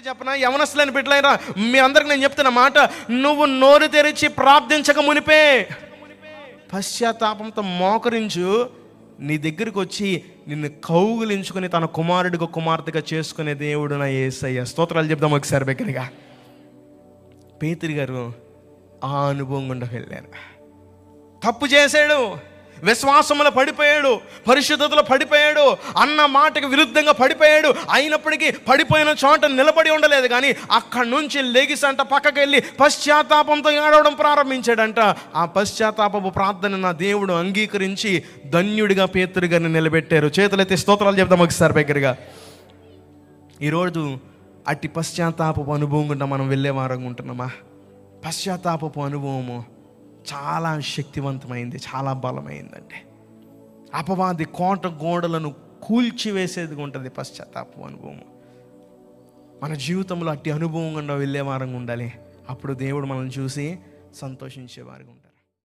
చెప్పనా, యవనస్తులని బిడ్డలైనా మీ అందరికి నేను చెప్తున్న మాట, నువ్వు నోరు తెరిచి ప్రార్థించక మునిపే పశ్చాత్తాపంతో మోకరించు. నీ దగ్గరికి వచ్చి నిన్ను కౌగులించుకొని తన కుమారుడిగా కుమార్తెగా చేసుకునే దేవుడు నా యేసయ్య. స్తోత్రాలు చెప్దాం ఒకసారి బిగ్గరగా. పేతురు గారు ఆ అనుభవం గుండా వెళ్ళారు. తప్పు చేశాడు, విశ్వాసంలో పడిపోయాడు, పరిశుద్ధతలో పడిపోయాడు, అన్న మాటకి విరుద్ధంగా పడిపోయాడు. అయినప్పటికీ పడిపోయిన చోట నిలబడి ఉండలేదు, కానీ అక్కడి నుంచి లెగిసంట పక్కకి వెళ్ళి పశ్చాత్తాపంతో ఏడవడం ప్రారంభించాడంట. ఆ పశ్చాత్తాపపు ప్రార్థన నా దేవుడు అంగీకరించి ధన్యుడిగా పేతురు గారిని నిలబెట్టారు. చేతులైతే స్తోత్రాలు చెప్దాం ఒకసారి దగ్గరగా. ఈరోజు అట్టి పశ్చాత్తాపపు అనుభవం గుండా మనం వెళ్ళే వారంగా ఉంటున్నామా? పశ్చాత్తాపపు అనుభవము చాలా శక్తివంతమైంది, చాలా బలమైందండి. అపవాది కోట గోడలను కూల్చివేసేదిగా ఉంటుంది పశ్చాత్తాప అనుభవం. మన జీవితంలో అట్టి అనుభవం గుండా వెళ్ళే వారంగా ఉండాలి. అప్పుడు దేవుడు మనల్ని చూసి సంతోషించేవారుగా ఉంటారు.